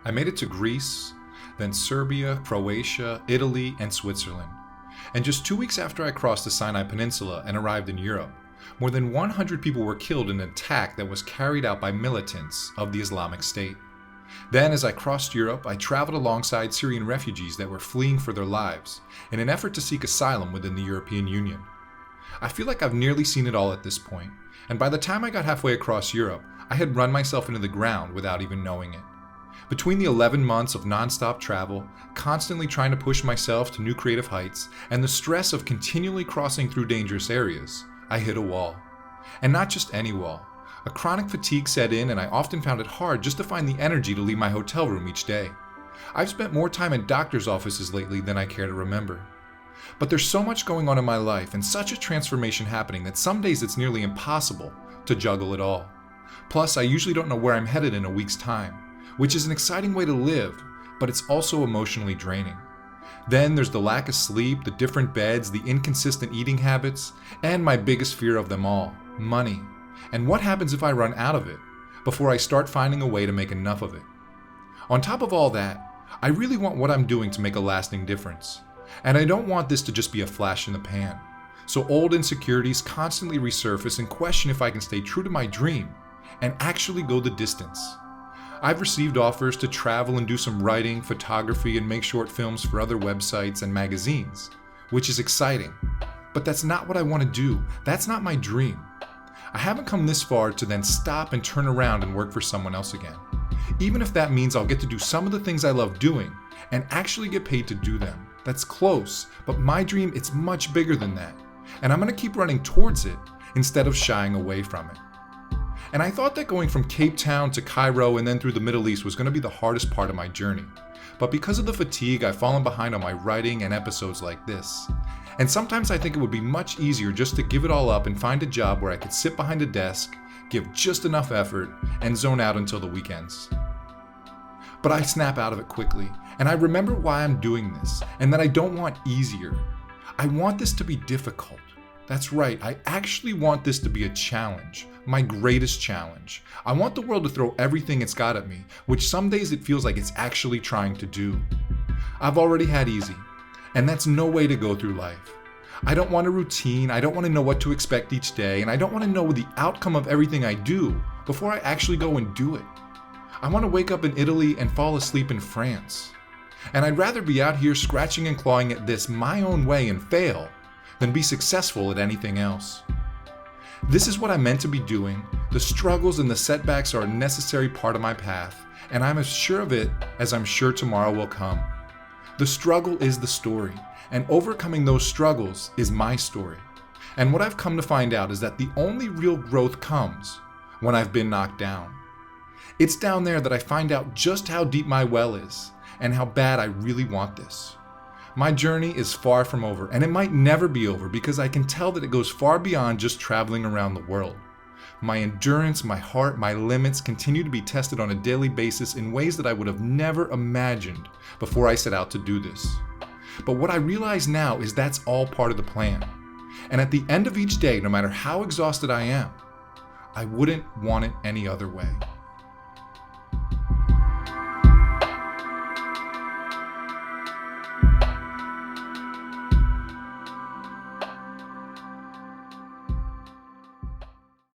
I made it to Greece, then Serbia, Croatia, Italy, and Switzerland. And just 2 weeks after I crossed the Sinai Peninsula and arrived in Europe, more than 100 people were killed in an attack that was carried out by militants of the Islamic State. Then, as I crossed Europe, I traveled alongside Syrian refugees that were fleeing for their lives in an effort to seek asylum within the European Union. I feel like I've nearly seen it all at this point, and by the time I got halfway across Europe, I had run myself into the ground without even knowing it. Between the 11 months of non-stop travel, constantly trying to push myself to new creative heights, and the stress of continually crossing through dangerous areas, I hit a wall. And not just any wall. A chronic fatigue set in, and I often found it hard just to find the energy to leave my hotel room each day. I've spent more time in doctor's offices lately than I care to remember. But there's so much going on in my life and such a transformation happening that some days it's nearly impossible to juggle it all. Plus, I usually don't know where I'm headed in a week's time, which is an exciting way to live, but it's also emotionally draining. Then there's the lack of sleep, the different beds, the inconsistent eating habits, and my biggest fear of them all, money. And what happens if I run out of it before I start finding a way to make enough of it? On top of all that, I really want what I'm doing to make a lasting difference. And I don't want this to just be a flash in the pan. So old insecurities constantly resurface and question if I can stay true to my dream and actually go the distance. I've received offers to travel and do some writing, photography, and make short films for other websites and magazines, which is exciting. But that's not what I want to do. That's not my dream. I haven't come this far to then stop and turn around and work for someone else again. Even if that means I'll get to do some of the things I love doing and actually get paid to do them. That's close, but my dream, it's much bigger than that. And I'm going to keep running towards it instead of shying away from it. And I thought that going from Cape Town to Cairo and then through the Middle East was going to be the hardest part of my journey. But because of the fatigue, I've fallen behind on my writing and episodes like this. And sometimes I think it would be much easier just to give it all up and find a job where I could sit behind a desk, give just enough effort, and zone out until the weekends. But I snap out of it quickly, and I remember why I'm doing this, and that I don't want easier. I want this to be difficult. That's right, I actually want this to be a challenge, my greatest challenge. I want the world to throw everything it's got at me, which some days it feels like it's actually trying to do. I've already had easy, and that's no way to go through life. I don't want a routine, I don't want to know what to expect each day, and I don't want to know the outcome of everything I do before I actually go and do it. I want to wake up in Italy and fall asleep in France. And I'd rather be out here scratching and clawing at this my own way and fail than be successful at anything else. This is what I'm meant to be doing. The struggles and the setbacks are a necessary part of my path, and I'm as sure of it as I'm sure tomorrow will come. The struggle is the story, and overcoming those struggles is my story. And what I've come to find out is that the only real growth comes when I've been knocked down. It's down there that I find out just how deep my well is and how bad I really want this. My journey is far from over, and it might never be over because I can tell that it goes far beyond just traveling around the world. My endurance, my heart, my limits continue to be tested on a daily basis in ways that I would have never imagined before I set out to do this. But what I realize now is that's all part of the plan. And at the end of each day, no matter how exhausted I am, I wouldn't want it any other way.